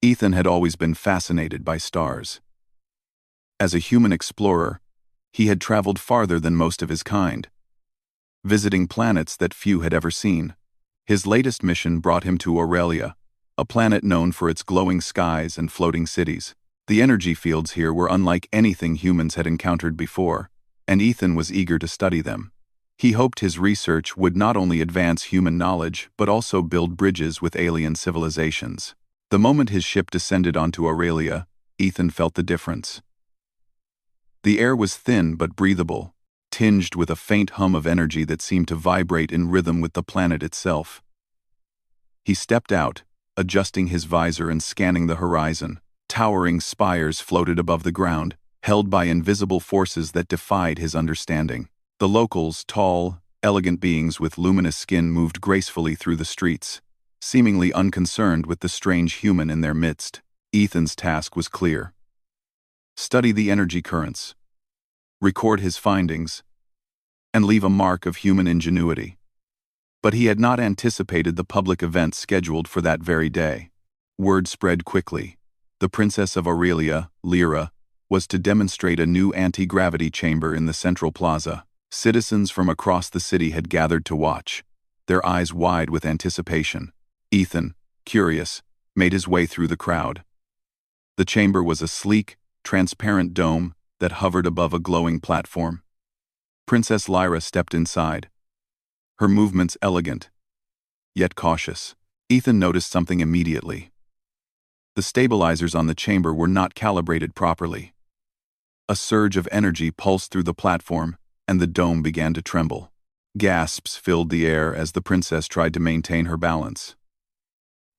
Ethan had always been fascinated by stars. As a human explorer, he had traveled farther than most of his kind, visiting planets that few had ever seen. His latest mission brought him to Aurelia, a planet known for its glowing skies and floating cities. The energy fields here were unlike anything humans had encountered before, and Ethan was eager to study them. He hoped his research would not only advance human knowledge but also build bridges with alien civilizations. The moment his ship descended onto Aurelia, Ethan felt the difference. The air was thin but breathable, tinged with a faint hum of energy that seemed to vibrate in rhythm with the planet itself. He stepped out, adjusting his visor and scanning the horizon. Towering spires floated above the ground, held by invisible forces that defied his understanding. The locals, tall, elegant beings with luminous skin, moved gracefully through the streets, seemingly unconcerned with the strange human in their midst. Ethan's task was clear: study the energy currents, record his findings, and leave a mark of human ingenuity. But he had not anticipated the public event scheduled for that very day. Word spread quickly. The Princess of Aurelia, Lyra, was to demonstrate a new anti-gravity chamber in the central plaza. Citizens from across the city had gathered to watch, their eyes wide with anticipation. Ethan, curious, made his way through the crowd. The chamber was a sleek, transparent dome that hovered above a glowing platform. Princess Lyra stepped inside, her movements elegant, yet cautious. Ethan noticed something immediately. The stabilizers on the chamber were not calibrated properly. A surge of energy pulsed through the platform, and the dome began to tremble. Gasps filled the air as the princess tried to maintain her balance.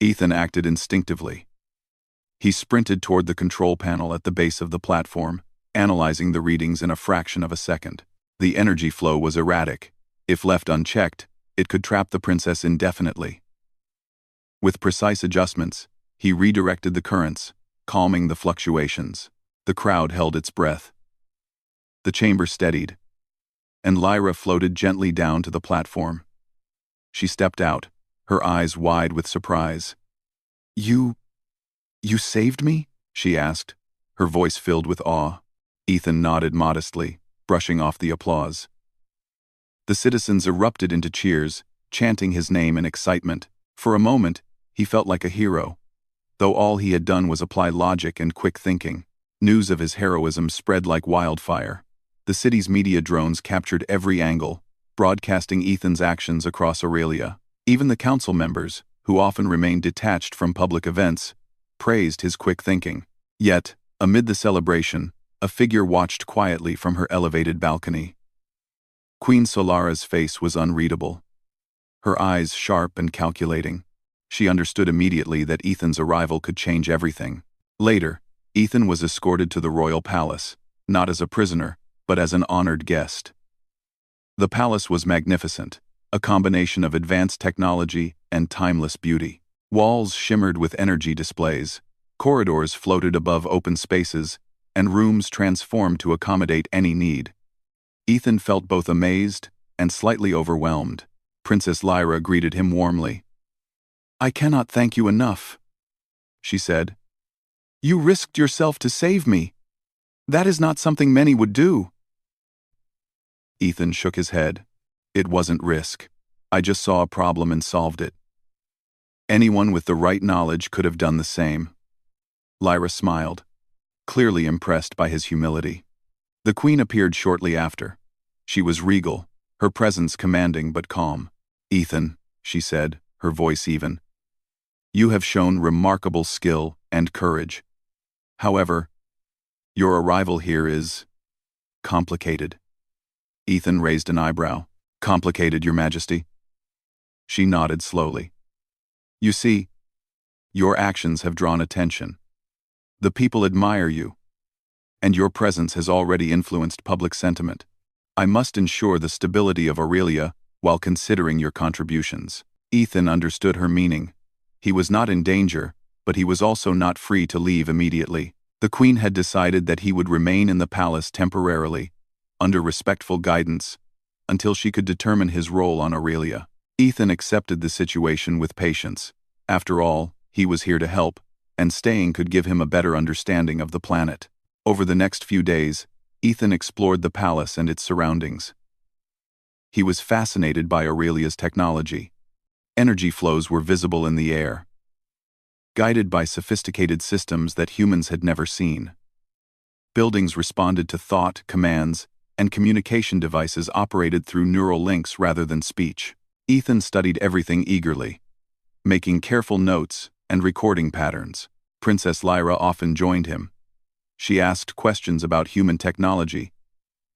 Ethan acted instinctively. He sprinted toward the control panel at the base of the platform, analyzing the readings in a fraction of a second. The energy flow was erratic. If left unchecked, it could trap the princess indefinitely. With precise adjustments, he redirected the currents, calming the fluctuations. The crowd held its breath. The chamber steadied, and Lyra floated gently down to the platform. She stepped out, her eyes wide with surprise. You saved me?" she asked, her voice filled with awe. Ethan nodded modestly, brushing off the applause. The citizens erupted into cheers, chanting his name in excitement. For a moment, he felt like a hero, though all he had done was apply logic and quick thinking. News of his heroism spread like wildfire. The city's media drones captured every angle, broadcasting Ethan's actions across Aurelia. Even the council members, who often remained detached from public events, praised his quick thinking. Yet, amid the celebration, a figure watched quietly from her elevated balcony. Queen Solara's face was unreadable, her eyes sharp and calculating. She understood immediately that Ethan's arrival could change everything. Later, Ethan was escorted to the royal palace, not as a prisoner, but as an honored guest. The palace was magnificent, a combination of advanced technology and timeless beauty. Walls shimmered with energy displays, corridors floated above open spaces, and rooms transformed to accommodate any need. Ethan felt both amazed and slightly overwhelmed. Princess Lyra greeted him warmly. "I cannot thank you enough," she said. "You risked yourself to save me. That is not something many would do." Ethan shook his head. "It wasn't risk. I just saw a problem and solved it. Anyone with the right knowledge could have done the same." Lyra smiled, clearly impressed by his humility. The queen appeared shortly after. She was regal, her presence commanding but calm. "Ethan," she said, her voice even, "you have shown remarkable skill and courage. However, your arrival here is complicated." Ethan raised an eyebrow. "Complicated, Your Majesty?" She nodded slowly. "You see, your actions have drawn attention. The people admire you, and your presence has already influenced public sentiment. I must ensure the stability of Aurelia while considering your contributions." Ethan understood her meaning. He was not in danger, but he was also not free to leave immediately. The queen had decided that he would remain in the palace temporarily, under respectful guidance, until she could determine his role on Aurelia. Ethan accepted the situation with patience. After all, he was here to help, and staying could give him a better understanding of the planet. Over the next few days, Ethan explored the palace and its surroundings. He was fascinated by Aurelia's technology. Energy flows were visible in the air, guided by sophisticated systems that humans had never seen. Buildings responded to thought, commands, and communication devices operated through neural links rather than speech. Ethan studied everything eagerly, making careful notes and recording patterns. Princess Lyra often joined him. She asked questions about human technology,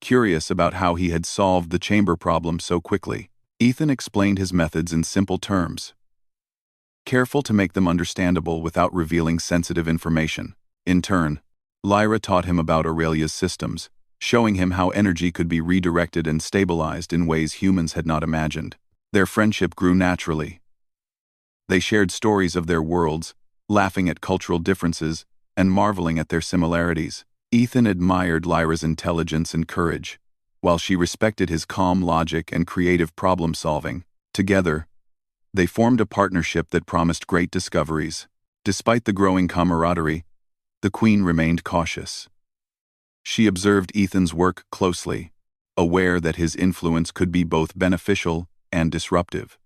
curious about how he had solved the chamber problem so quickly. Ethan explained his methods in simple terms, careful to make them understandable without revealing sensitive information. In turn, Lyra taught him about Aurelia's systems, showing him how energy could be redirected and stabilized in ways humans had not imagined. Their friendship grew naturally. They shared stories of their worlds, laughing at cultural differences and marveling at their similarities. Ethan admired Lyra's intelligence and courage, while she respected his calm logic and creative problem-solving. Together, they formed a partnership that promised great discoveries. Despite the growing camaraderie, the Queen remained cautious. She observed Ethan's work closely, aware that his influence could be both beneficial and disruptive.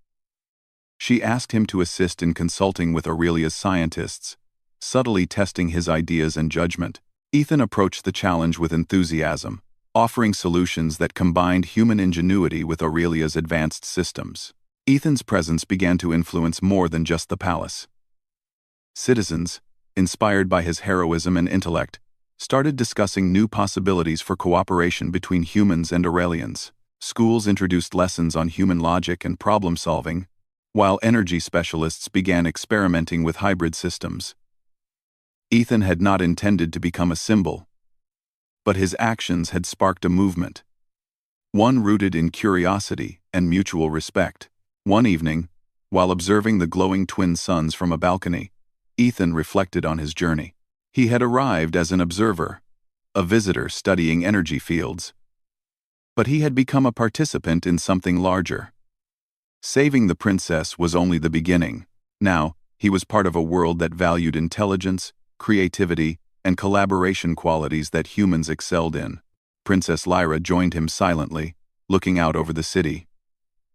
She asked him to assist in consulting with Aurelia's scientists, subtly testing his ideas and judgment. Ethan approached the challenge with enthusiasm, offering solutions that combined human ingenuity with Aurelia's advanced systems. Ethan's presence began to influence more than just the palace. Citizens, inspired by his heroism and intellect, started discussing new possibilities for cooperation between humans and Aurelians. Schools introduced lessons on human logic and problem-solving, while energy specialists began experimenting with hybrid systems. Ethan had not intended to become a symbol, but his actions had sparked a movement, one rooted in curiosity and mutual respect. One evening, while observing the glowing twin suns from a balcony, Ethan reflected on his journey. He had arrived as an observer, a visitor studying energy fields, but he had become a participant in something larger. Saving the princess was only the beginning. Now, he was part of a world that valued intelligence, creativity, and collaboration qualities that humans excelled in. Princess Lyra joined him silently, looking out over the city.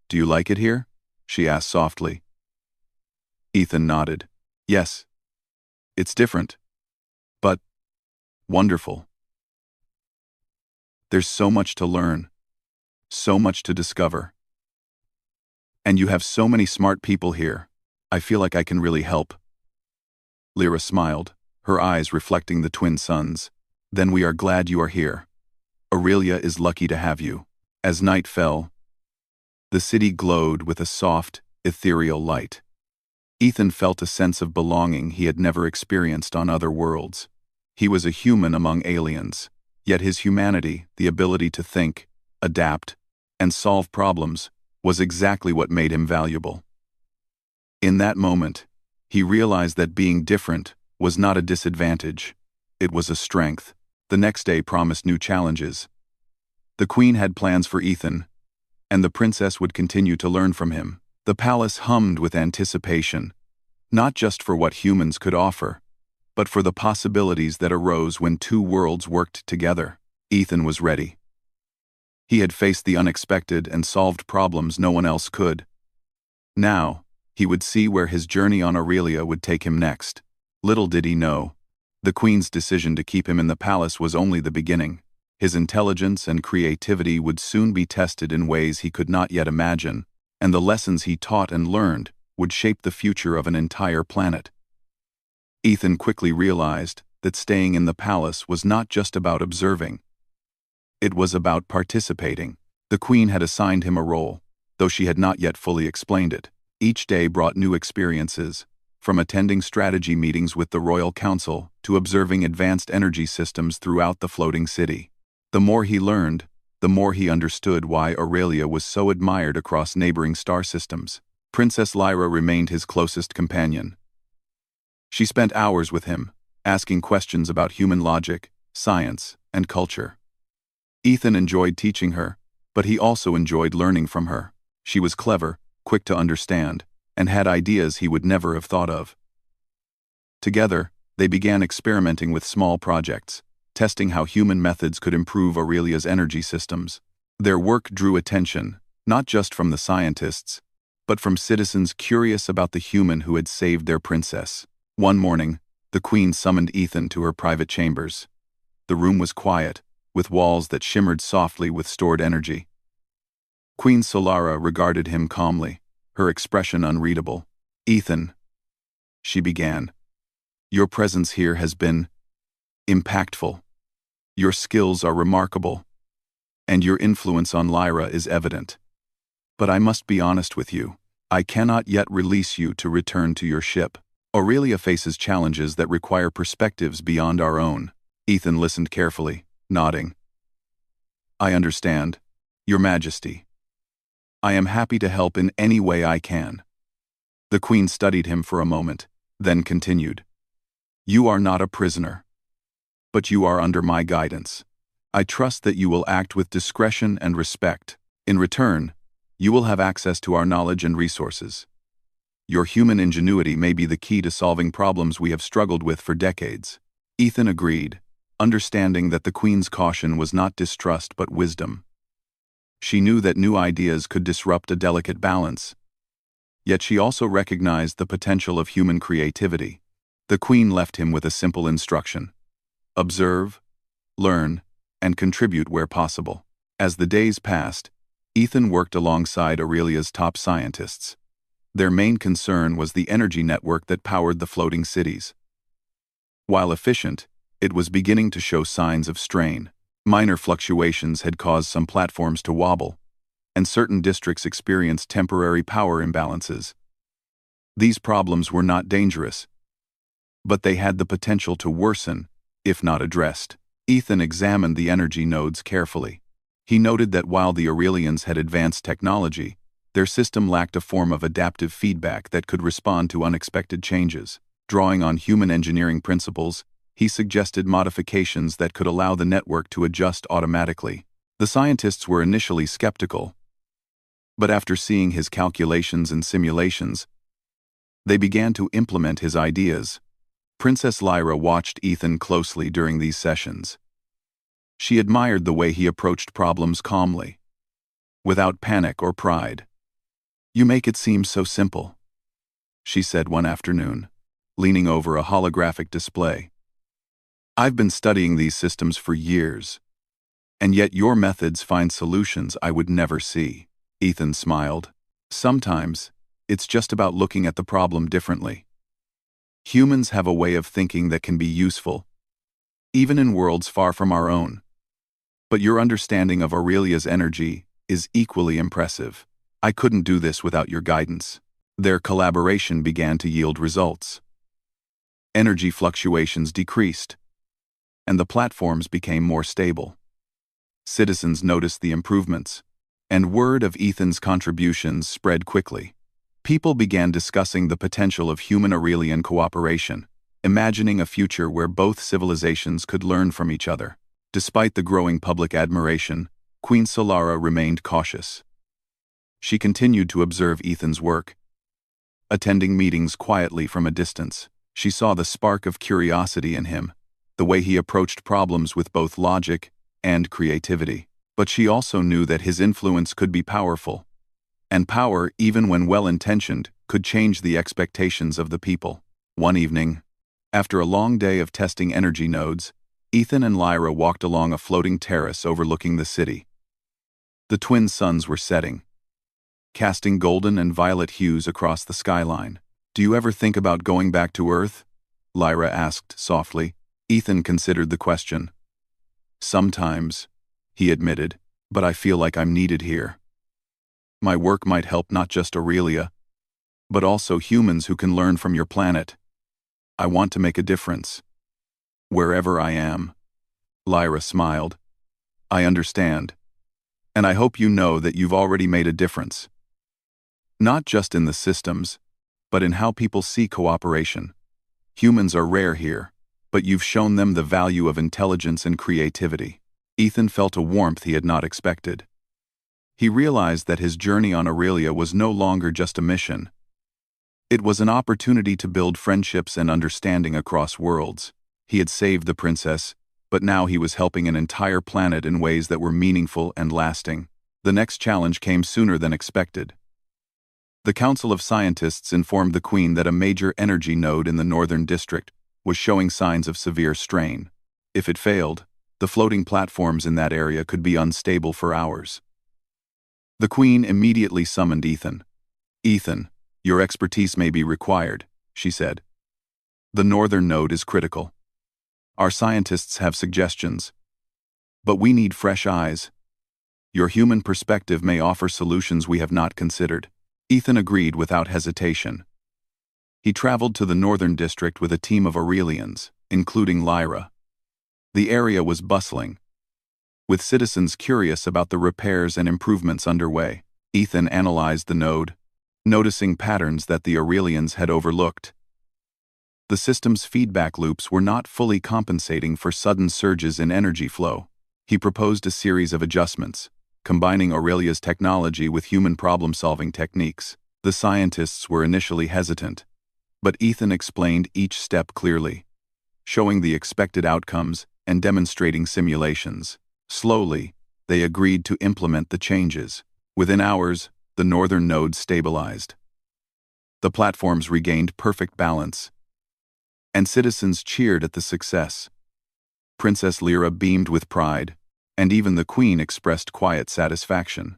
"Do you like it here?" she asked softly. Ethan nodded. "Yes. It's different, but wonderful. There's so much to learn, so much to discover. And you have so many smart people here. I feel like I can really help." Lyra smiled, her eyes reflecting the twin suns. "Then we are glad you are here. Aurelia is lucky to have you." As night fell, the city glowed with a soft, ethereal light. Ethan felt a sense of belonging he had never experienced on other worlds. He was a human among aliens, yet his humanity, the ability to think, adapt, and solve problems, was exactly what made him valuable. In that moment, he realized that being different was not a disadvantage, it was a strength. The next day promised new challenges. The Queen had plans for Ethan, and the princess would continue to learn from him. The palace hummed with anticipation, not just for what humans could offer, but for the possibilities that arose when two worlds worked together. Ethan was ready. He had faced the unexpected and solved problems no one else could. Now, he would see where his journey on Aurelia would take him next. Little did he know, the Queen's decision to keep him in the palace was only the beginning. His intelligence and creativity would soon be tested in ways he could not yet imagine, and the lessons he taught and learned would shape the future of an entire planet. Ethan quickly realized that staying in the palace was not just about observing. It was about participating. The Queen had assigned him a role, though she had not yet fully explained it. Each day brought new experiences, from attending strategy meetings with the Royal Council to observing advanced energy systems throughout the floating city. The more he learned, the more he understood why Aurelia was so admired across neighboring star systems. Princess Lyra remained his closest companion. She spent hours with him, asking questions about human logic, science, and culture. Ethan enjoyed teaching her, but he also enjoyed learning from her. She was clever, quick to understand, and had ideas he would never have thought of. Together, they began experimenting with small projects, testing how human methods could improve Aurelia's energy systems. Their work drew attention, not just from the scientists, but from citizens curious about the human who had saved their princess. One morning, the queen summoned Ethan to her private chambers. The room was quiet, with walls that shimmered softly with stored energy. Queen Solara regarded him calmly, her expression unreadable. "Ethan," she began, "your presence here has been impactful. Your skills are remarkable, and your influence on Lyra is evident. But I must be honest with you. I cannot yet release you to return to your ship. Aurelia faces challenges that require perspectives beyond our own." Ethan listened carefully, nodding. "I understand, Your Majesty. I am happy to help in any way I can." The queen studied him for a moment, then continued. "You are not a prisoner, but you are under my guidance. I trust that you will act with discretion and respect. In return, you will have access to our knowledge and resources. Your human ingenuity may be the key to solving problems we have struggled with for decades." Ethan agreed, understanding that the queen's caution was not distrust but wisdom. She knew that new ideas could disrupt a delicate balance, yet she also recognized the potential of human creativity. The queen left him with a simple instruction: observe, learn, and contribute where possible. As the days passed, Ethan worked alongside Aurelia's top scientists. Their main concern was the energy network that powered the floating cities. While efficient, it was beginning to show signs of strain. Minor fluctuations had caused some platforms to wobble, and certain districts experienced temporary power imbalances. These problems were not dangerous, but they had the potential to worsen, if not addressed. Ethan examined the energy nodes carefully. He noted that while the Aurelians had advanced technology, their system lacked a form of adaptive feedback that could respond to unexpected changes. Drawing on human engineering principles, he suggested modifications that could allow the network to adjust automatically. The scientists were initially skeptical, but after seeing his calculations and simulations, they began to implement his ideas. Princess Lyra watched Ethan closely during these sessions. She admired the way he approached problems calmly, without panic or pride. "You make it seem so simple," she said one afternoon, leaning over a holographic display. "I've been studying these systems for years, and yet your methods find solutions I would never see." Ethan smiled. "Sometimes, it's just about looking at the problem differently. Humans have a way of thinking that can be useful, even in worlds far from our own. But your understanding of Aurelia's energy is equally impressive. I couldn't do this without your guidance." Their collaboration began to yield results. Energy fluctuations decreased, and the platforms became more stable. Citizens noticed the improvements, and word of Ethan's contributions spread quickly. People began discussing the potential of human-Aurelian cooperation, imagining a future where both civilizations could learn from each other. Despite the growing public admiration, Queen Solara remained cautious. She continued to observe Ethan's work. Attending meetings quietly from a distance, she saw the spark of curiosity in him, the way he approached problems with both logic and creativity. But she also knew that his influence could be powerful, and power, even when well-intentioned, could change the expectations of the people. One evening, after a long day of testing energy nodes, Ethan and Lyra walked along a floating terrace overlooking the city. The twin suns were setting, casting golden and violet hues across the skyline. "Do you ever think about going back to Earth?" Lyra asked softly. Ethan considered the question. "Sometimes," he admitted, "but I feel like I'm needed here. My work might help not just Aurelia, but also humans who can learn from your planet. I want to make a difference, wherever I am." Lyra smiled. "I understand, and I hope you know that you've already made a difference. Not just in the systems, but in how people see cooperation. Humans are rare here, but you've shown them the value of intelligence and creativity." Ethan felt a warmth he had not expected. He realized that his journey on Aurelia was no longer just a mission. It was an opportunity to build friendships and understanding across worlds. He had saved the princess, but now he was helping an entire planet in ways that were meaningful and lasting. The next challenge came sooner than expected. The Council of Scientists informed the Queen that a major energy node in the northern district was showing signs of severe strain. If it failed, the floating platforms in that area could be unstable for hours. The Queen immediately summoned Ethan. "Ethan, your expertise may be required," she said. "The northern node is critical. Our scientists have suggestions, but we need fresh eyes. Your human perspective may offer solutions we have not considered." Ethan agreed without hesitation. He traveled to the northern district with a team of Aurelians, including Lyra. The area was bustling, with citizens curious about the repairs and improvements underway. Ethan analyzed the node, noticing patterns that the Aurelians had overlooked. The system's feedback loops were not fully compensating for sudden surges in energy flow. He proposed a series of adjustments, combining Aurelia's technology with human problem-solving techniques. The scientists were initially hesitant, but Ethan explained each step clearly, showing the expected outcomes and demonstrating simulations. Slowly, they agreed to implement the changes. Within hours, the northern node stabilized. The platforms regained perfect balance, and citizens cheered at the success. Princess Lyra beamed with pride, and even the Queen expressed quiet satisfaction.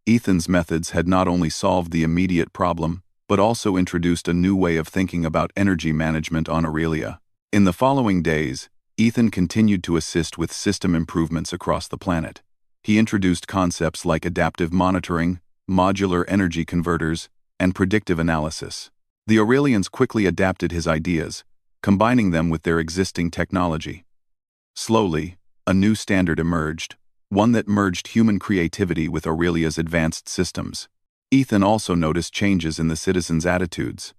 Ethan's methods had not only solved the immediate problem, but also introduced a new way of thinking about energy management on Aurelia. In the following days, Ethan continued to assist with system improvements across the planet. He introduced concepts like adaptive monitoring, modular energy converters, and predictive analysis. The Aurelians quickly adapted his ideas, combining them with their existing technology. Slowly, a new standard emerged, one that merged human creativity with Aurelia's advanced systems. Ethan also noticed changes in the citizens' attitudes.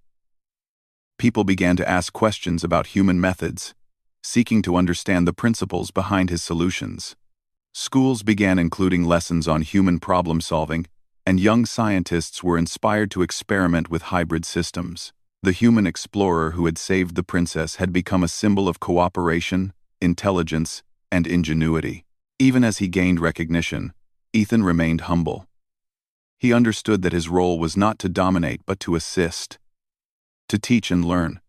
People began to ask questions about human methods, seeking to understand the principles behind his solutions. Schools began including lessons on human problem-solving, and young scientists were inspired to experiment with hybrid systems. The human explorer who had saved the princess had become a symbol of cooperation, intelligence, and ingenuity. Even as he gained recognition, Ethan remained humble. He understood that his role was not to dominate but to assist, to teach and learn,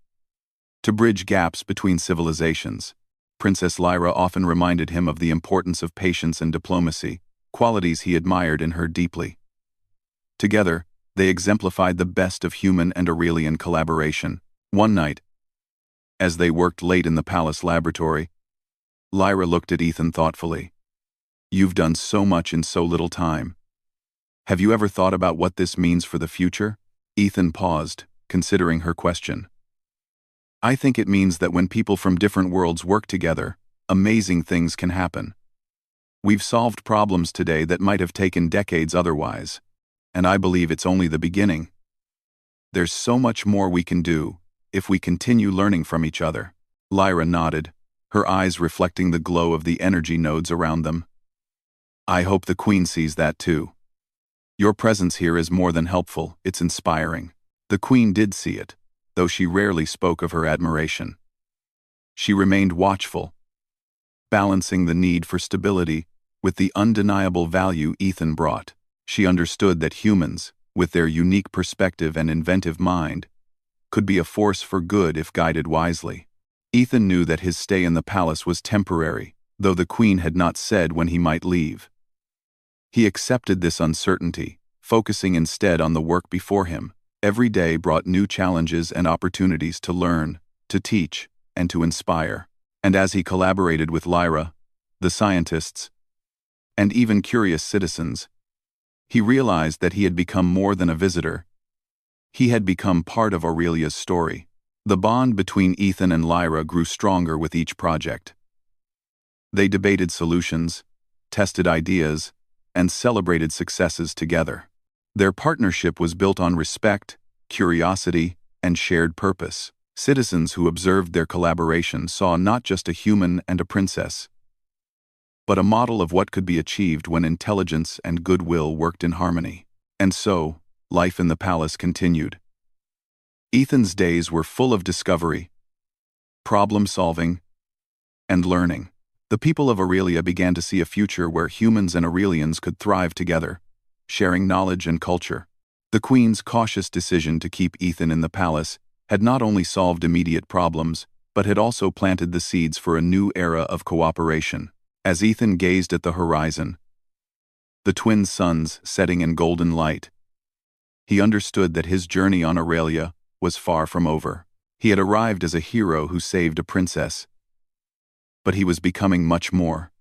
to bridge gaps between civilizations. Princess Lyra often reminded him of the importance of patience and diplomacy, qualities he admired in her deeply. Together, they exemplified the best of human and Aurelian collaboration. One night, as they worked late in the palace laboratory, Lyra looked at Ethan thoughtfully. "You've done so much in so little time. Have you ever thought about what this means for the future?" Ethan paused, considering her question. "I think it means that when people from different worlds work together, amazing things can happen. We've solved problems today that might have taken decades otherwise, and I believe it's only the beginning. There's so much more we can do if we continue learning from each other." Lyra nodded, her eyes reflecting the glow of the energy nodes around them. "I hope the Queen sees that too. Your presence here is more than helpful, it's inspiring." The Queen did see it, though she rarely spoke of her admiration. She remained watchful, balancing the need for stability with the undeniable value Ethan brought. She understood that humans, with their unique perspective and inventive mind, could be a force for good if guided wisely. Ethan knew that his stay in the palace was temporary, though the Queen had not said when he might leave. He accepted this uncertainty, focusing instead on the work before him. Every day brought new challenges and opportunities to learn, to teach, and to inspire. And as he collaborated with Lyra, the scientists, and even curious citizens, he realized that he had become more than a visitor. He had become part of Aurelia's story. The bond between Ethan and Lyra grew stronger with each project. They debated solutions, tested ideas, and celebrated successes together. Their partnership was built on respect, curiosity, and shared purpose. Citizens who observed their collaboration saw not just a human and a princess, but a model of what could be achieved when intelligence and goodwill worked in harmony. And so, life in the palace continued. Ethan's days were full of discovery, problem-solving, and learning. The people of Aurelia began to see a future where humans and Aurelians could thrive together, sharing knowledge and culture. The Queen's cautious decision to keep Ethan in the palace had not only solved immediate problems, but had also planted the seeds for a new era of cooperation. As Ethan gazed at the horizon, the twin suns setting in golden light, he understood that his journey on Aurelia was far from over. He had arrived as a hero who saved a princess, but he was becoming much more.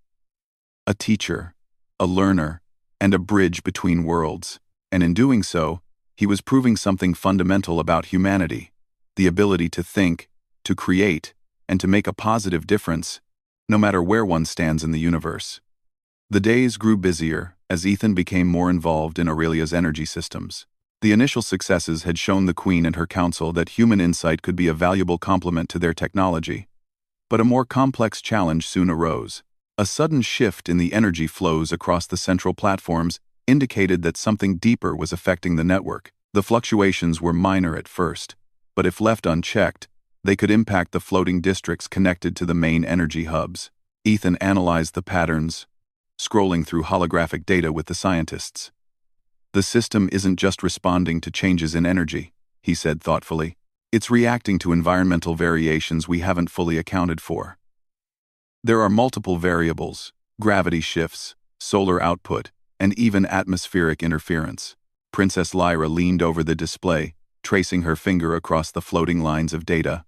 A teacher, a learner, and a bridge between worlds. And in doing so, he was proving something fundamental about humanity: the ability to think, to create, and to make a positive difference, no matter where one stands in the universe. The days grew busier as Ethan became more involved in Aurelia's energy systems. The initial successes had shown the Queen and her council that human insight could be a valuable complement to their technology. But a more complex challenge soon arose. A sudden shift in the energy flows across the central platforms indicated that something deeper was affecting the network. The fluctuations were minor at first, but if left unchecked, they could impact the floating districts connected to the main energy hubs. Ethan analyzed the patterns, scrolling through holographic data with the scientists. "The system isn't just responding to changes in energy," he said thoughtfully. "It's reacting to environmental variations we haven't fully accounted for. There are multiple variables: gravity shifts, solar output, and even atmospheric interference." Princess Lyra leaned over the display, tracing her finger across the floating lines of data.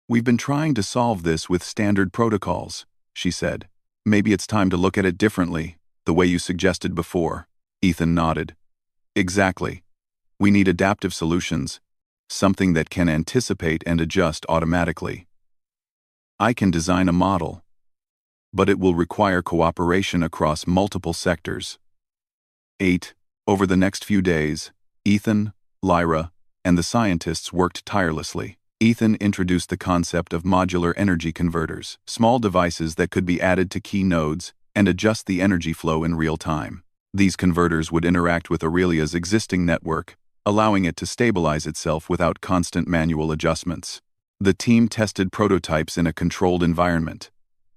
"We've been trying to solve this with standard protocols," she said. "Maybe it's time to look at it differently, the way you suggested before." Ethan nodded. "Exactly. We need adaptive solutions, something that can anticipate and adjust automatically. I can design a model, but it will require cooperation across multiple sectors." 8. Over the next few days, Ethan, Lyra, and the scientists worked tirelessly. Ethan introduced the concept of modular energy converters, small devices that could be added to key nodes and adjust the energy flow in real time. These converters would interact with Aurelia's existing network, allowing it to stabilize itself without constant manual adjustments. The team tested prototypes in a controlled environment.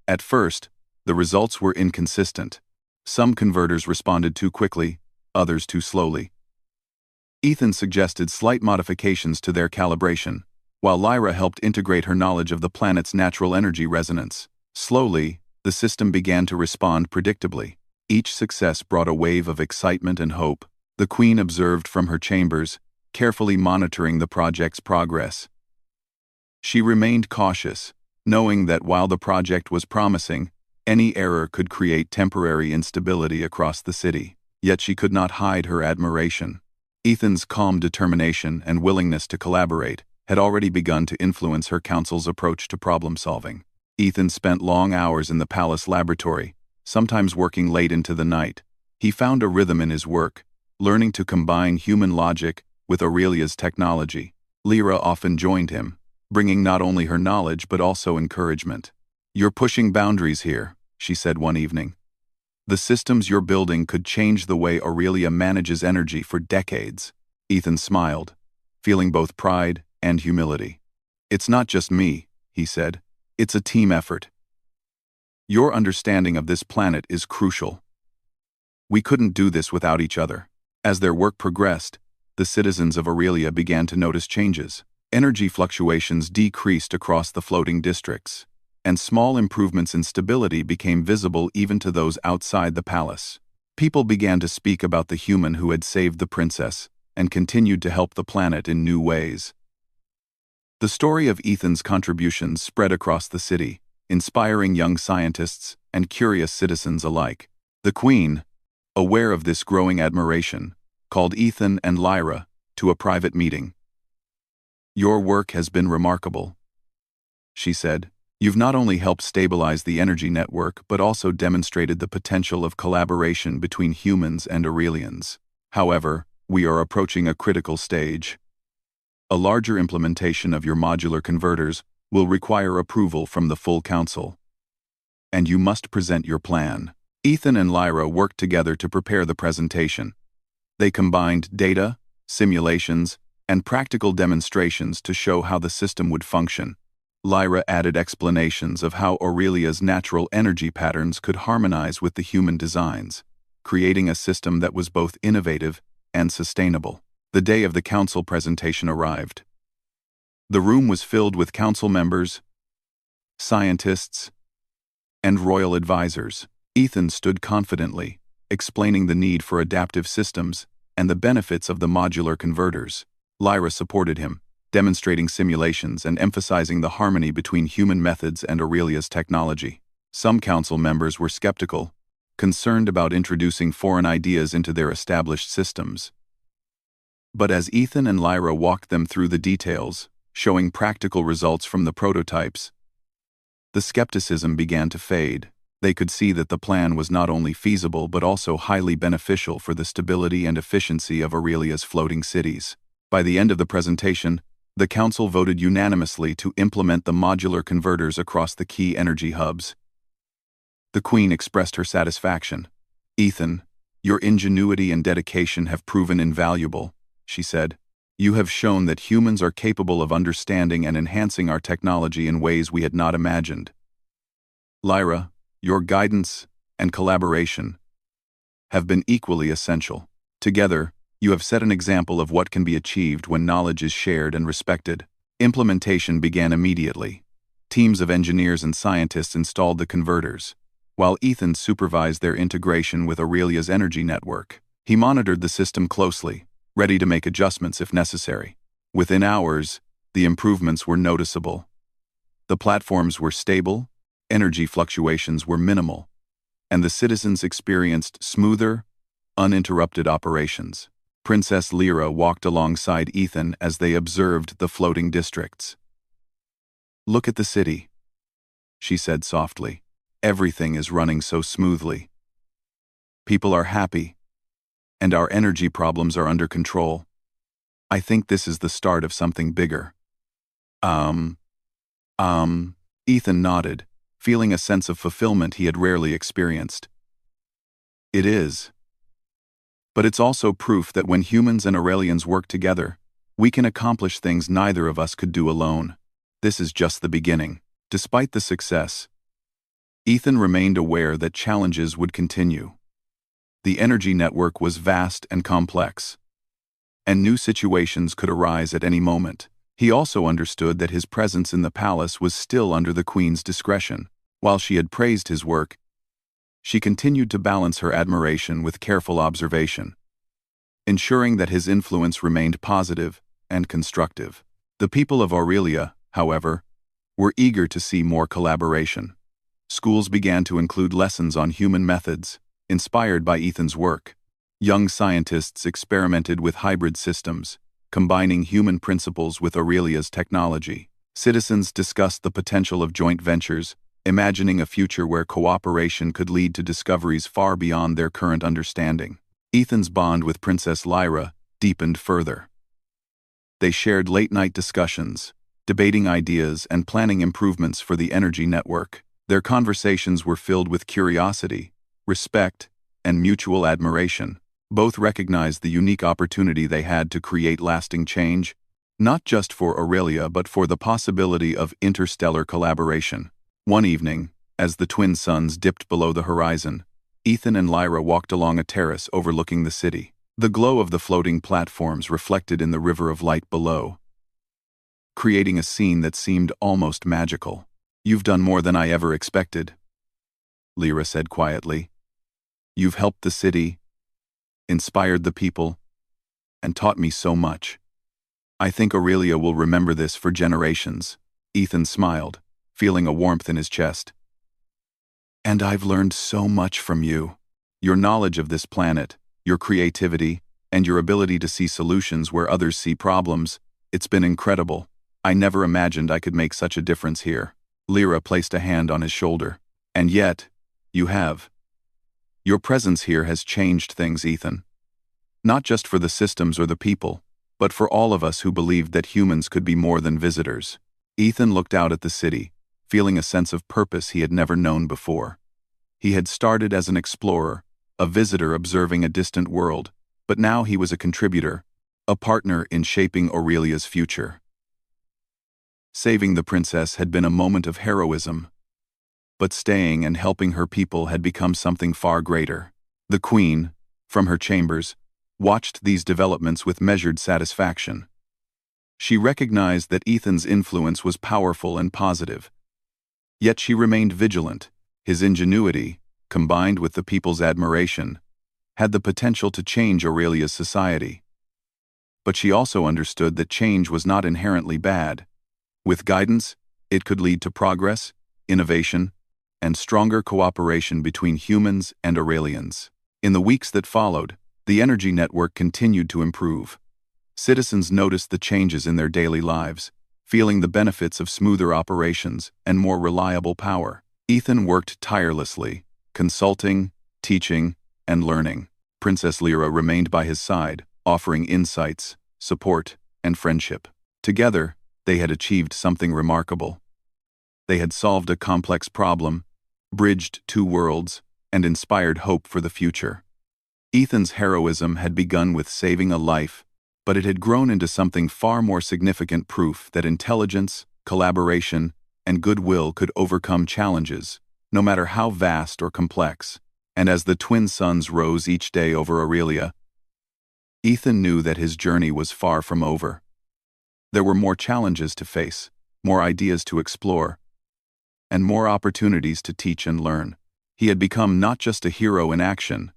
At first, the results were inconsistent. Some converters responded too quickly, others too slowly. Ethan suggested slight modifications to their calibration, while Lyra helped integrate her knowledge of the planet's natural energy resonance. Slowly, the system began to respond predictably. Each success brought a wave of excitement and hope. The Queen observed from her chambers, carefully monitoring the project's progress. She remained cautious, knowing that while the project was promising, any error could create temporary instability across the city. Yet she could not hide her admiration. Ethan's calm determination and willingness to collaborate had already begun to influence her council's approach to problem-solving. Ethan spent long hours in the palace laboratory, sometimes working late into the night. He found a rhythm in his work, learning to combine human logic with Aurelia's technology. Lyra often joined him, bringing not only her knowledge but also encouragement. "You're pushing boundaries here," she said one evening. "The systems you're building could change the way Aurelia manages energy for decades." Ethan smiled, feeling both pride and humility. "It's not just me," he said. "It's a team effort. Your understanding of this planet is crucial. We couldn't do this without each other." As their work progressed, the citizens of Aurelia began to notice changes. Energy fluctuations decreased across the floating districts, and small improvements in stability became visible even to those outside the palace. People began to speak about the human who had saved the princess and continued to help the planet in new ways. The story of Ethan's contributions spread across the city, inspiring young scientists and curious citizens alike. The Queen, aware of this growing admiration, called Ethan and Lyra to a private meeting. "Your work has been remarkable," she said. "You've not only helped stabilize the energy network but also demonstrated the potential of collaboration between humans and Aurelians. However, we are approaching a critical stage. A larger implementation of your modular converters will require approval from the full council. And you must present your plan." Ethan and Lyra worked together to prepare the presentation. They combined data, simulations, and practical demonstrations to show how the system would function. Lyra added explanations of how Aurelia's natural energy patterns could harmonize with the human designs, creating a system that was both innovative and sustainable. The day of the council presentation arrived. The room was filled with council members, scientists, and royal advisors. Ethan stood confidently, explaining the need for adaptive systems and the benefits of the modular converters. Lyra supported him, demonstrating simulations and emphasizing the harmony between human methods and Aurelia's technology. Some council members were skeptical, concerned about introducing foreign ideas into their established systems. But as Ethan and Lyra walked them through the details, showing practical results from the prototypes, the skepticism began to fade. They could see that the plan was not only feasible but also highly beneficial for the stability and efficiency of Aurelia's floating cities. By the end of the presentation, the council voted unanimously to implement the modular converters across the key energy hubs. The Queen expressed her satisfaction. "Ethan, your ingenuity and dedication have proven invaluable," she said. "You have shown that humans are capable of understanding and enhancing our technology in ways we had not imagined. Lyra, your guidance and collaboration have been equally essential. Together, you have set an example of what can be achieved when knowledge is shared and respected." Implementation began immediately. Teams of engineers and scientists installed the converters, while Ethan supervised their integration with Aurelia's energy network. He monitored the system closely, ready to make adjustments if necessary. Within hours, the improvements were noticeable. The platforms were stable, energy fluctuations were minimal, and the citizens experienced smoother, uninterrupted operations. Princess Lyra walked alongside Ethan as they observed the floating districts. "Look at the city," she said softly. "Everything is running so smoothly. People are happy, and our energy problems are under control. I think this is the start of something bigger." Ethan nodded, feeling a sense of fulfillment he had rarely experienced. "It is. But it's also proof that when humans and Aurelians work together, we can accomplish things neither of us could do alone. This is just the beginning." Despite the success, Ethan remained aware that challenges would continue. The energy network was vast and complex, and new situations could arise at any moment. He also understood that his presence in the palace was still under the Queen's discretion. While she had praised his work, she continued to balance her admiration with careful observation, ensuring that his influence remained positive and constructive. The people of Aurelia, however, were eager to see more collaboration. Schools began to include lessons on human methods, inspired by Ethan's work. Young scientists experimented with hybrid systems, combining human principles with Aurelia's technology. Citizens discussed the potential of joint ventures, imagining a future where cooperation could lead to discoveries far beyond their current understanding. Ethan's bond with Princess Lyra deepened further. They shared late-night discussions, debating ideas and planning improvements for the energy network. Their conversations were filled with curiosity, respect, and mutual admiration. Both recognized the unique opportunity they had to create lasting change, not just for Aurelia but for the possibility of interstellar collaboration. One evening, as the twin suns dipped below the horizon, Ethan and Lyra walked along a terrace overlooking the city. The glow of the floating platforms reflected in the river of light below, creating a scene that seemed almost magical. "You've done more than I ever expected," Lyra said quietly. "You've helped the city, inspired the people, and taught me so much. I think Aurelia will remember this for generations." Ethan smiled, feeling a warmth in his chest. "And I've learned so much from you. Your knowledge of this planet, your creativity, and your ability to see solutions where others see problems, it's been incredible. I never imagined I could make such a difference here." Lyra placed a hand on his shoulder. "And yet, you have. Your presence here has changed things, Ethan. Not just for the systems or the people, but for all of us who believed that humans could be more than visitors." Ethan looked out at the city, feeling a sense of purpose he had never known before. He had started as an explorer, a visitor observing a distant world, but now he was a contributor, a partner in shaping Aurelia's future. Saving the princess had been a moment of heroism, but staying and helping her people had become something far greater. The queen, from her chambers, watched these developments with measured satisfaction. She recognized that Ethan's influence was powerful and positive. Yet she remained vigilant. His ingenuity, combined with the people's admiration, had the potential to change Aurelia's society. But she also understood that change was not inherently bad. With guidance, it could lead to progress, innovation, and stronger cooperation between humans and Aurelians. In the weeks that followed, the energy network continued to improve. Citizens noticed the changes in their daily lives, feeling the benefits of smoother operations and more reliable power. Ethan worked tirelessly, consulting, teaching, and learning. Princess Lyra remained by his side, offering insights, support, and friendship. Together, they had achieved something remarkable. They had solved a complex problem, bridged two worlds, and inspired hope for the future. Ethan's heroism had begun with saving a life, but it had grown into something far more significant: proof that intelligence, collaboration, and goodwill could overcome challenges, no matter how vast or complex. And as the twin suns rose each day over Aurelia, Ethan knew that his journey was far from over. There were more challenges to face, more ideas to explore, and more opportunities to teach and learn. He had become not just a hero in action,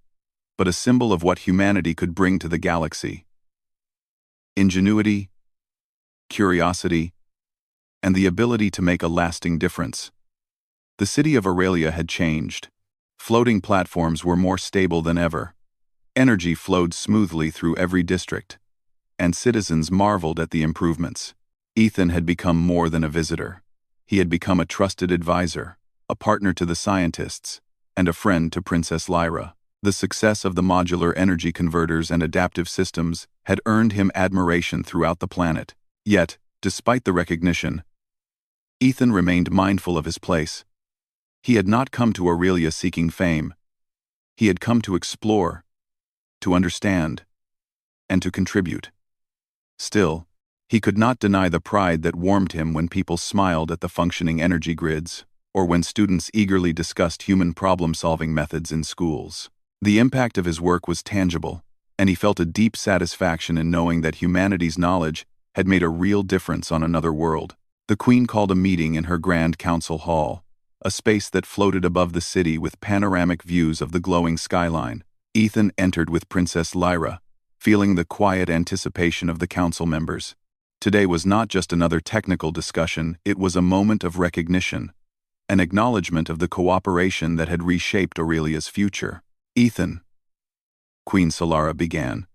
but a symbol of what humanity could bring to the galaxy. Ingenuity, curiosity, and the ability to make a lasting difference. The city of Aurelia had changed. Floating platforms were more stable than ever. Energy flowed smoothly through every district, and citizens marveled at the improvements. Ethan had become more than a visitor. He had become a trusted advisor, a partner to the scientists, and a friend to Princess Lyra. The success of the modular energy converters and adaptive systems had earned him admiration throughout the planet. Yet, despite the recognition, Ethan remained mindful of his place. He had not come to Aurelia seeking fame. He had come to explore, to understand, and to contribute. Still, he could not deny the pride that warmed him when people smiled at the functioning energy grids, or when students eagerly discussed human problem-solving methods in schools. The impact of his work was tangible, and he felt a deep satisfaction in knowing that humanity's knowledge had made a real difference on another world. The Queen called a meeting in her Grand Council Hall, a space that floated above the city with panoramic views of the glowing skyline. Ethan entered with Princess Lyra, feeling the quiet anticipation of the council members. Today was not just another technical discussion, it was a moment of recognition, an acknowledgement of the cooperation that had reshaped Aurelia's future. Ethan, Queen Solara began,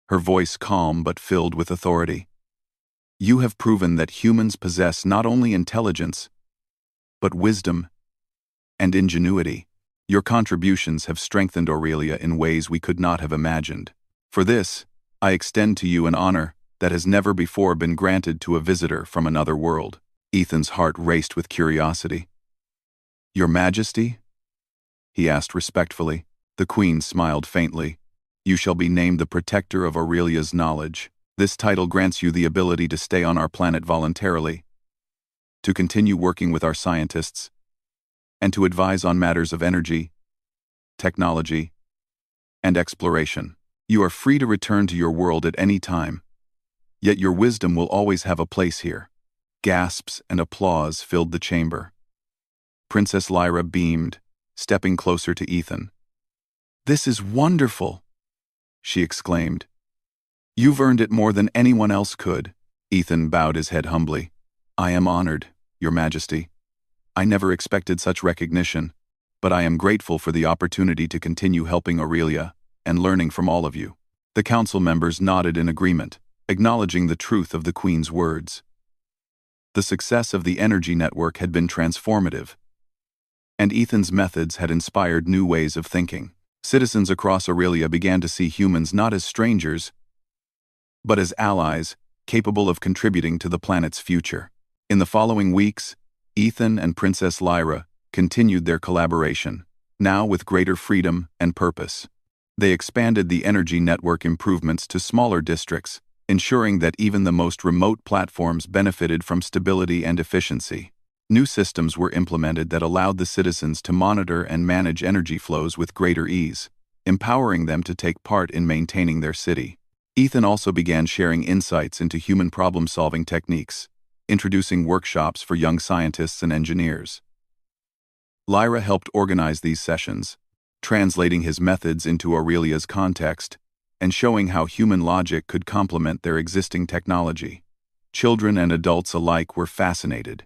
her voice calm but filled with authority. You have proven that humans possess not only intelligence, but wisdom and ingenuity. Your contributions have strengthened Aurelia in ways we could not have imagined. For this, I extend to you an honor that has never before been granted to a visitor from another world. Ethan's heart raced with curiosity. Your Majesty? He asked respectfully. The Queen smiled faintly. You shall be named the protector of Aurelia's knowledge. This title grants you the ability to stay on our planet voluntarily, to continue working with our scientists, and to advise on matters of energy, technology, and exploration. You are free to return to your world at any time, yet your wisdom will always have a place here. Gasps and applause filled the chamber. Princess Lyra beamed, stepping closer to Ethan. This is wonderful, she exclaimed. You've earned it more than anyone else could. Ethan bowed his head humbly. I am honored, Your Majesty. I never expected such recognition, but I am grateful for the opportunity to continue helping Aurelia and learning from all of you. The council members nodded in agreement, acknowledging the truth of the Queen's words. The success of the energy network had been transformative, and Ethan's methods had inspired new ways of thinking. Citizens across Aurelia began to see humans not as strangers, but as allies capable of contributing to the planet's future. In the following weeks, Ethan and Princess Lyra continued their collaboration, now with greater freedom and purpose. They expanded the energy network improvements to smaller districts, ensuring that even the most remote platforms benefited from stability and efficiency. New systems were implemented that allowed the citizens to monitor and manage energy flows with greater ease, empowering them to take part in maintaining their city. Ethan also began sharing insights into human problem-solving techniques, introducing workshops for young scientists and engineers. Lyra helped organize these sessions, translating his methods into Aurelia's context and showing how human logic could complement their existing technology. Children and adults alike were fascinated,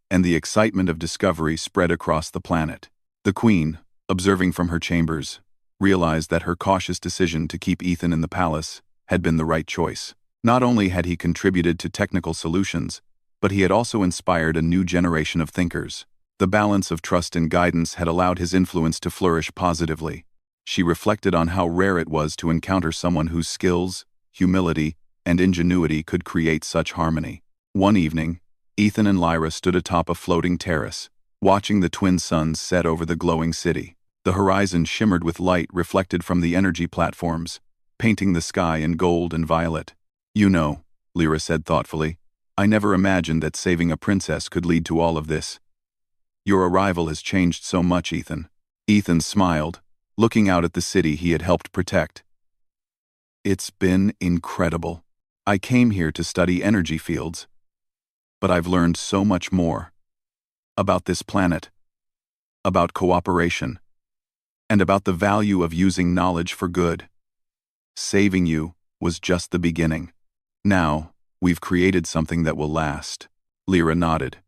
and the excitement of discovery spread across the planet. The Queen, observing from her chambers, realized that her cautious decision to keep Ethan in the palace had been the right choice. Not only had he contributed to technical solutions, but he had also inspired a new generation of thinkers. The balance of trust and guidance had allowed his influence to flourish positively. She reflected on how rare it was to encounter someone whose skills, humility, and ingenuity could create such harmony. One evening, Ethan and Lyra stood atop a floating terrace, watching the twin suns set over the glowing city. The horizon shimmered with light reflected from the energy platforms, painting the sky in gold and violet. "You know," Lyra said thoughtfully, "I never imagined that saving a princess could lead to all of this. Your arrival has changed so much, Ethan." Ethan smiled, looking out at the city he had helped protect. "It's been incredible. I came here to study energy fields, but I've learned so much more. About this planet, about cooperation, and about the value of using knowledge for good. Saving you was just the beginning. Now, we've created something that will last." Lyra nodded.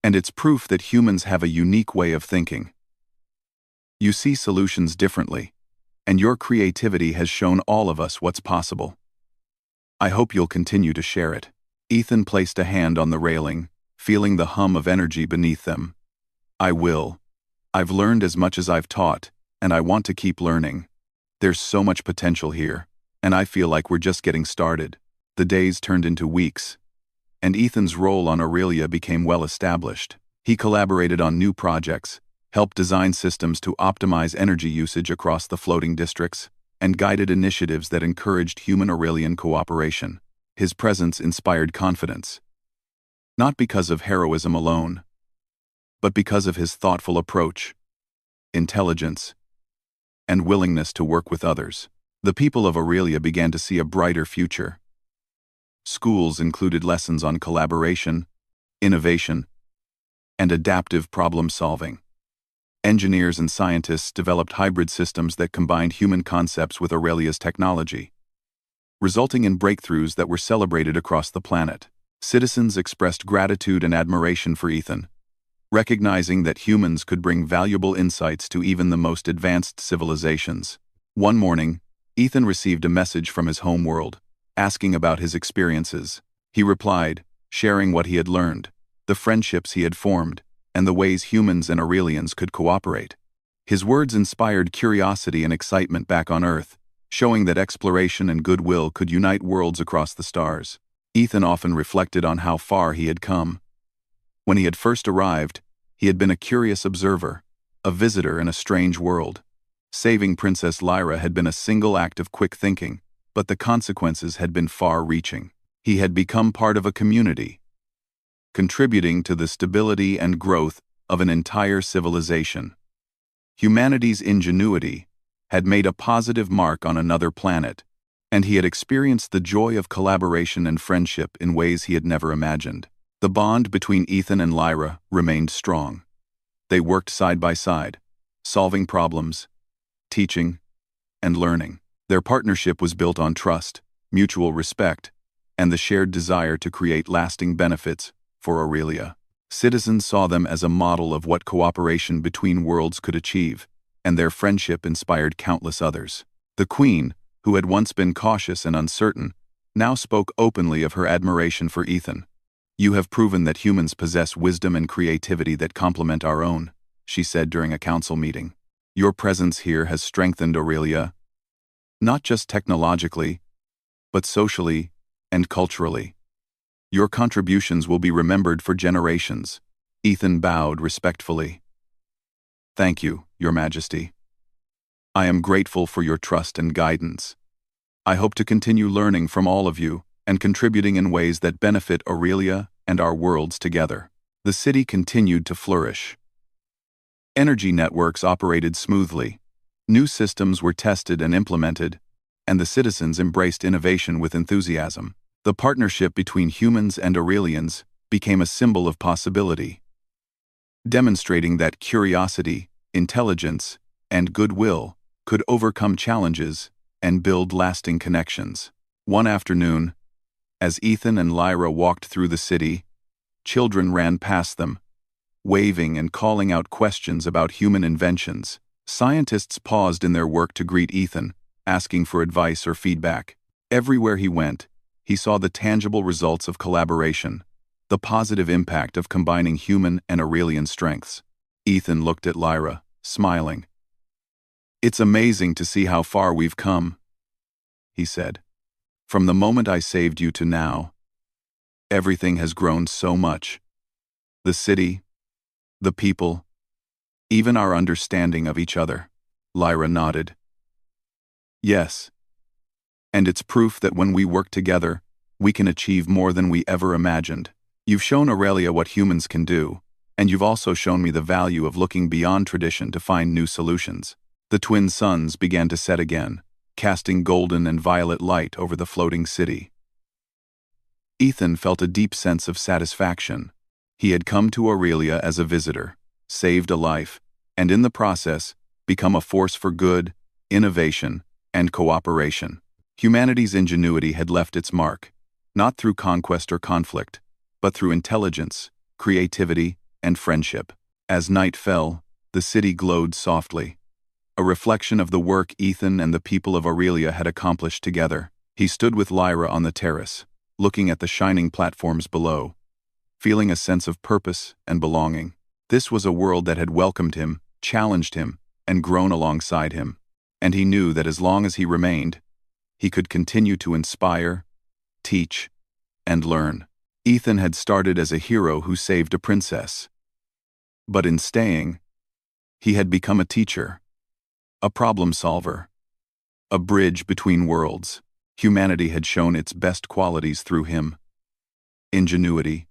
"And it's proof that humans have a unique way of thinking. You see solutions differently, and your creativity has shown all of us what's possible. I hope you'll continue to share it." Ethan placed a hand on the railing, feeling the hum of energy beneath them. "I will. I've learned as much as I've taught, and I want to keep learning. There's so much potential here, and I feel like we're just getting started." The days turned into weeks, and Ethan's role on Aurelia became well established. He collaborated on new projects, helped design systems to optimize energy usage across the floating districts, and guided initiatives that encouraged human-Aurelian cooperation. His presence inspired confidence, not because of heroism alone, but because of his thoughtful approach, intelligence, and willingness to work with others. The people of Aurelia began to see a brighter future. Schools included lessons on collaboration, innovation, and adaptive problem-solving. Engineers and scientists developed hybrid systems that combined human concepts with Aurelia's technology, resulting in breakthroughs that were celebrated across the planet. Citizens expressed gratitude and admiration for Ethan, recognizing that humans could bring valuable insights to even the most advanced civilizations. One morning, Ethan received a message from his home world, asking about his experiences. He replied, sharing what he had learned, the friendships he had formed, and the ways humans and Aurelians could cooperate. His words inspired curiosity and excitement back on Earth, showing that exploration and goodwill could unite worlds across the stars. Ethan often reflected on how far he had come. When he had first arrived, he had been a curious observer, a visitor in a strange world. Saving Princess Lyra had been a single act of quick thinking, but the consequences had been far-reaching. He had become part of a community, contributing to the stability and growth of an entire civilization. Humanity's ingenuity had made a positive mark on another planet, and he had experienced the joy of collaboration and friendship in ways he had never imagined. The bond between Ethan and Lyra remained strong. They worked side by side, solving problems, teaching, and learning. Their partnership was built on trust, mutual respect, and the shared desire to create lasting benefits for Aurelia. Citizens saw them as a model of what cooperation between worlds could achieve, and their friendship inspired countless others. The Queen, who had once been cautious and uncertain, now spoke openly of her admiration for Ethan. "You have proven that humans possess wisdom and creativity that complement our own," she said during a council meeting. "Your presence here has strengthened Aurelia, not just technologically, but socially and culturally. Your contributions will be remembered for generations." Ethan bowed respectfully. "Thank you, Your Majesty." I am grateful for your trust and guidance. I hope to continue learning from all of you and contributing in ways that benefit Aurelia and our worlds together. The city continued to flourish. Energy networks operated smoothly. New systems were tested and implemented, and the citizens embraced innovation with enthusiasm. The partnership between humans and Aurelians became a symbol of possibility, demonstrating that curiosity, intelligence, and goodwill could overcome challenges and build lasting connections. One afternoon, as Ethan and Lyra walked through the city, children ran past them, waving and calling out questions about human inventions. Scientists paused in their work to greet Ethan, asking for advice or feedback. Everywhere he went, he saw the tangible results of collaboration, the positive impact of combining human and Aurelian strengths. Ethan looked at Lyra, smiling. "It's amazing to see how far we've come," he said. "From the moment I saved you to now, everything has grown so much. The city, the people, even our understanding of each other." Lyra nodded. "Yes. And it's proof that when we work together, we can achieve more than we ever imagined. You've shown Aurelia what humans can do, and you've also shown me the value of looking beyond tradition to find new solutions." The twin suns began to set again, casting golden and violet light over the floating city. Ethan felt a deep sense of satisfaction. He had come to Aurelia as a visitor, saved a life, and in the process, become a force for good, innovation, and cooperation. Humanity's ingenuity had left its mark, not through conquest or conflict, but through intelligence, creativity, and friendship. As night fell, the city glowed softly, a reflection of the work Ethan and the people of Aurelia had accomplished together. He stood with Lyra on the terrace, looking at the shining platforms below, feeling a sense of purpose and belonging. This was a world that had welcomed him, challenged him, and grown alongside him. And he knew that as long as he remained, he could continue to inspire, teach, and learn. Ethan had started as a hero who saved a princess. But in staying, he had become a teacher, a problem solver, a bridge between worlds. Humanity had shown its best qualities through him: ingenuity,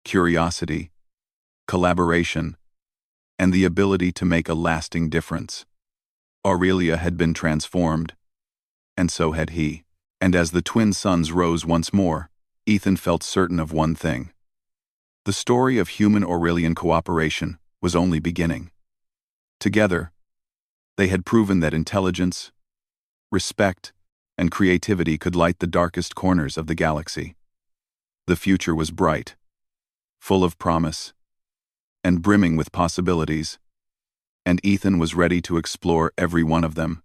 curiosity, collaboration, and the ability to make a lasting difference. Aurelia had been transformed, and so had he. And as the twin suns rose once more, Ethan felt certain of one thing: the story of human-Aurelian cooperation was only beginning. Together, they had proven that intelligence, respect, and creativity could light the darkest corners of the galaxy. The future was bright, full of promise, and brimming with possibilities, and Ethan was ready to explore every one of them.